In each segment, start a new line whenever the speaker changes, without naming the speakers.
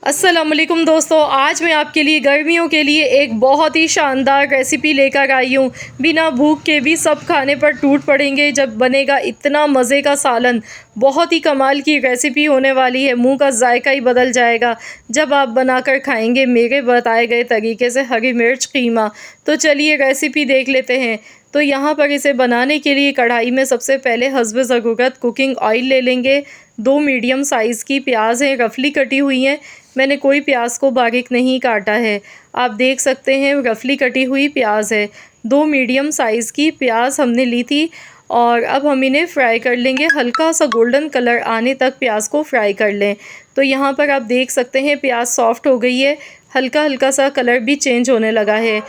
अस्सलाम वालेकुम दोस्तों, आज मैं आपके लिए गर्मियों के लिए एक बहुत ही शानदार रेसिपी लेकर आई हूँ। बिना भूख के भी सब खाने पर टूट पड़ेंगे जब बनेगा इतना मज़े का सालन। बहुत ही कमाल की रेसिपी होने वाली है, मुंह का जायका ही बदल जाएगा जब आप बनाकर खाएंगे मेरे बताए गए तरीके से हरी मिर्च कीमा। तो चलिए रेसिपी देख लेते हैं। तो यहाँ पर इसे बनाने के लिए कढ़ाई में सबसे पहले हस्ब ज़रूरत कुकिंग ऑयल ले लेंगे। 2 मीडियम साइज़ की प्याज हैं, रफली कटी हुई हैं। मैंने कोई प्याज को बारीक नहीं काटा है। आप देख सकते हैं रफली कटी हुई प्याज है। 2 मीडियम साइज़ की प्याज हमने ली थी और अब हम इन्हें फ्राई कर लेंगे। हल्का सा गोल्डन कलर आने तक प्याज को फ्राई कर लें। तो यहाँ पर आप देख सकते हैं प्याज सॉफ्ट हो गई है, हल्का हल्का सा कलर भी चेंज होने लगा है।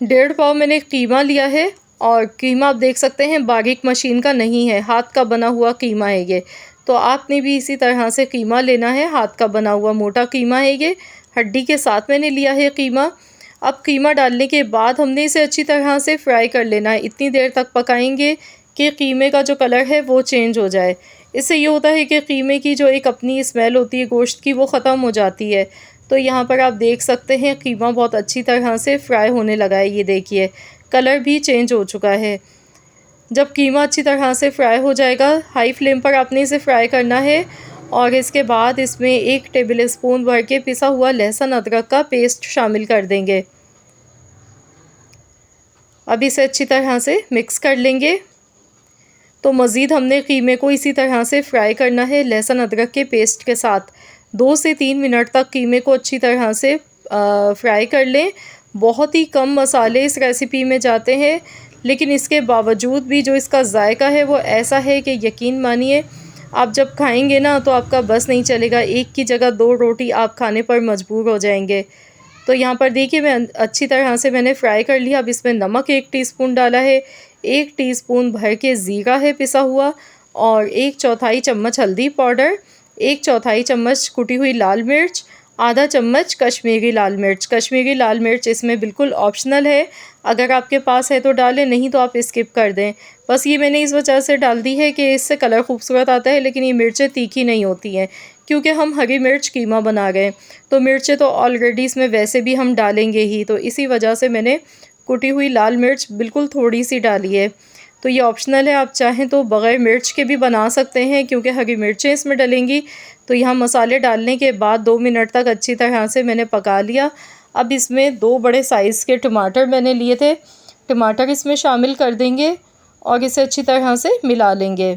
1.5 पाव मैंने कीमा लिया है और कीमा आप देख सकते हैं बारीक मशीन का नहीं है, हाथ का बना हुआ कीमा है ये। तो आपने भी इसी तरह से कीमा लेना है, हाथ का बना हुआ मोटा कीमा है ये, हड्डी के साथ मैंने लिया है कीमा। अब कीमा डालने के बाद हमने इसे अच्छी तरह से फ्राई कर लेना है। इतनी देर तक पकाएंगे कि कीमे का जो कलर है वो चेंज हो जाए। इससे ये होता है कि कीमे की जो एक अपनी स्मेल होती है गोश्त की वो ख़त्म हो जाती है। तो यहाँ पर आप देख सकते हैं कीमा बहुत अच्छी तरह से फ्राई होने लगा है, ये देखिए कलर भी चेंज हो चुका है। जब कीमा अच्छी तरह से फ्राई हो जाएगा, हाई फ्लेम पर आपने इसे फ्राई करना है और इसके बाद इसमें 1 टेबल स्पून भर के पिसा हुआ लहसुन अदरक का पेस्ट शामिल कर देंगे। अब इसे अच्छी तरह से मिक्स कर लेंगे। तो मज़ीद हमने कीमे को इसी तरह से फ्राई करना है लहसुन अदरक के पेस्ट के साथ। 2 से 3 मिनट तक कीमे को अच्छी तरह से फ्राई कर लें। बहुत ही कम मसाले इस रेसिपी में जाते हैं, लेकिन इसके बावजूद भी जो इसका जायका है वो ऐसा है कि यकीन मानिए आप जब खाएंगे ना तो आपका बस नहीं चलेगा, एक की जगह 2 रोटी आप खाने पर मजबूर हो जाएंगे। तो यहाँ पर देखिए मैं अच्छी तरह से मैंने फ्राई कर लिया। अब इसमें नमक 1 टीस्पून डाला है, 1 टीस्पून भर के ज़ीरा है पिसा हुआ और 1/4 चम्मच हल्दी पाउडर, 1/4 चम्मच कुटी हुई लाल मिर्च, आधा चम्मच कश्मीरी लाल मिर्च। कश्मीरी लाल मिर्च इसमें बिल्कुल ऑप्शनल है, अगर आपके पास है तो डालें, नहीं तो आप स्किप कर दें। बस ये मैंने इस वजह से डाल दी है कि इससे कलर खूबसूरत आता है, लेकिन ये मिर्चें तीखी नहीं होती हैं क्योंकि हम हरी मिर्च कीमा बना रहे हैं। तो मिर्चें तो ऑलरेडी इसमें वैसे भी हम डालेंगे ही, तो इसी वजह से मैंने कुटी हुई लाल मिर्च बिल्कुल थोड़ी सी डाली है। तो ये ऑप्शनल है, आप चाहें तो बग़ैर मिर्च के भी बना सकते हैं क्योंकि हरी मिर्चें इसमें डलेंगी। तो यहाँ मसाले डालने के बाद 2 मिनट तक अच्छी तरह से मैंने पका लिया। अब इसमें 2 बड़े साइज़ के टमाटर मैंने लिए थे, टमाटर इसमें शामिल कर देंगे और इसे अच्छी तरह से मिला लेंगे।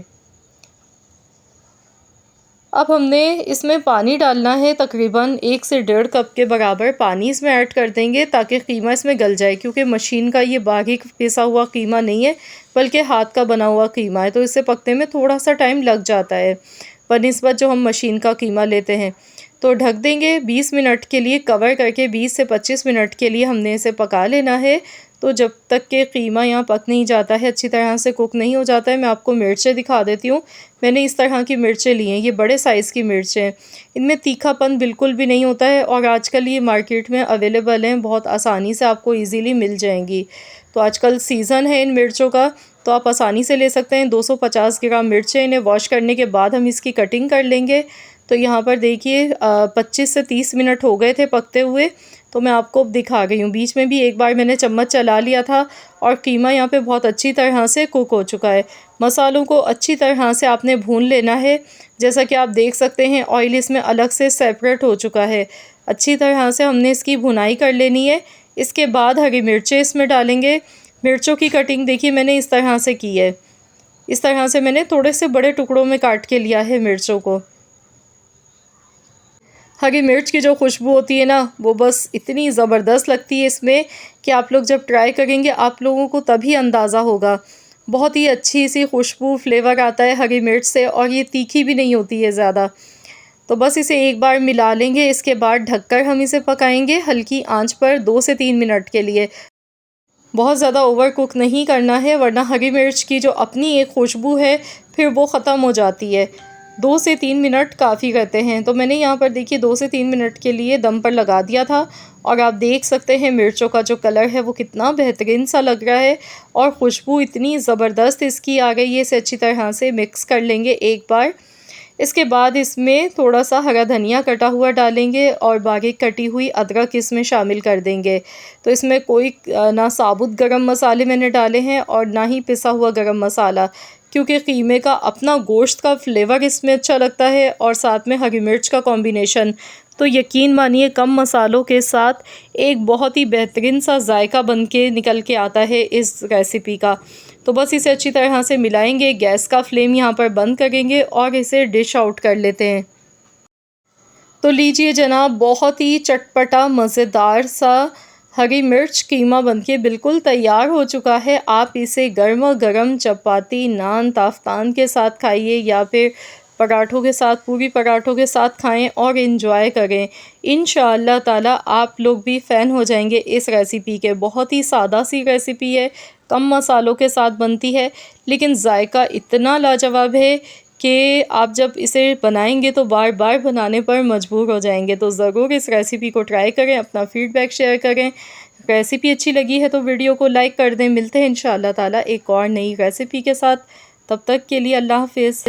अब हमने इसमें पानी डालना है, तकरीबन 1 से 1.5 कप के बराबर पानी इसमें ऐड कर देंगे ताकि कीमा इसमें गल जाए, क्योंकि मशीन का ये बारीक पिसा हुआ कीमा नहीं है बल्कि हाथ का बना हुआ कीमा है, तो इसे पकने में थोड़ा सा टाइम लग जाता है बनिस्बत जो हम मशीन का कीमा लेते हैं। तो ढक देंगे 20 मिनट के लिए, कवर करके 20 से 25 मिनट के लिए हमने इसे पका लेना है। तो जब तक के कीमा यहाँ पक नहीं जाता है, अच्छी तरह से कुक नहीं हो जाता है, मैं आपको मिर्चें दिखा देती हूँ। मैंने इस तरह की मिर्चें ली हैं, ये बड़े साइज़ की मिर्चें हैं, इनमें तीखापन बिल्कुल भी नहीं होता है और आजकल ये मार्केट में अवेलेबल हैं, बहुत आसानी से आपको ईज़िली मिल जाएंगी। तो आजकल सीज़न है इन मिर्चों का, तो आप आसानी से ले सकते हैं। 250 ग्राम मिर्चें, इन्हें वॉश करने के बाद हम इसकी कटिंग कर लेंगे। तो यहाँ पर देखिए 25 से 30 मिनट हो गए थे पकते हुए, तो मैं आपको दिखा गई हूँ। बीच में भी एक बार मैंने चम्मच चला लिया था और कीमा यहाँ पे बहुत अच्छी तरह से कुक हो चुका है। मसालों को अच्छी तरह से आपने भून लेना है। जैसा कि आप देख सकते हैं ऑयल इसमें अलग से सेपरेट हो चुका है। अच्छी तरह से हमने इसकी भुनाई कर लेनी है। इसके बाद हरी मिर्चें इसमें डालेंगे। मिर्चों की कटिंग देखिए मैंने इस तरह से की है, इस तरह से मैंने थोड़े से बड़े टुकड़ों में काट के लिया है मिर्चों को। हरी मिर्च की जो खुशबू होती है ना, वो बस इतनी ज़बरदस्त लगती है इसमें कि आप लोग जब ट्राई करेंगे आप लोगों को तभी अंदाज़ा होगा। बहुत ही अच्छी सी खुशबू फ्लेवर आता है हरी मिर्च से और ये तीखी भी नहीं होती है ज़्यादा। तो बस इसे एक बार मिला लेंगे, इसके बाद ढककर हम इसे पकाएंगे हल्की आंच पर 2 से 3 मिनट के लिए। बहुत ज़्यादा ओवर कुक नहीं करना है, वरना हरी मिर्च की जो अपनी एक खुशबू है फिर वो ख़त्म हो जाती है। 2 से 3 मिनट काफ़ी रहते हैं। तो मैंने यहाँ पर देखिए 2 से 3 मिनट के लिए दम पर लगा दिया था और आप देख सकते हैं मिर्चों का जो कलर है वो कितना बेहतरीन सा लग रहा है और खुशबू इतनी ज़बरदस्त इसकी आ गई है। इसे अच्छी तरह से मिक्स कर लेंगे एक बार। इसके बाद इसमें थोड़ा सा हरा धनिया कटा हुआ डालेंगे और बारीक कटी हुई अदरक इसमें शामिल कर देंगे। तो इसमें कोई ना साबुत गरम मसाले मैंने डाले हैं और ना ही पिसा हुआ गरम मसाला, क्योंकि कीमे का अपना गोश्त का फ्लेवर इसमें अच्छा लगता है और साथ में हरी मिर्च का कॉम्बिनेशन। तो यकीन मानिए कम मसालों के साथ एक बहुत ही बेहतरीन सा जायका बन के निकल के आता है इस रेसिपी का। तो बस इसे अच्छी तरह से मिलाएंगे, गैस का फ्लेम यहाँ पर बंद करेंगे और इसे डिश आउट कर लेते हैं। तो लीजिए जनाब, बहुत ही चटपटा मज़ेदार सा हरी मिर्च कीमा बनके बिल्कुल तैयार हो चुका है। आप इसे गर्मा गर्म चपाती, नान, ताफ़तान के साथ खाइए या फिर पराठों के साथ, पूरी पराठों के साथ खाएं और इन्जॉय करें। इंशाअल्लाह ताला आप लोग भी फ़ैन हो जाएंगे इस रेसिपी के। बहुत ही सादा सी रेसिपी है, कम मसालों के साथ बनती है, लेकिन जायका इतना लाजवाब है कि आप जब इसे बनाएंगे तो बार बार बनाने पर मजबूर हो जाएंगे। तो ज़रूर इस रेसिपी को ट्राई करें, अपना फ़ीडबैक शेयर करें। रेसिपी अच्छी लगी है तो वीडियो को लाइक कर दें। मिलते हैं इंशाअल्लाह ताला एक और नई रेसिपी के साथ। तब तक के लिए अल्लाह हाफ़िज़।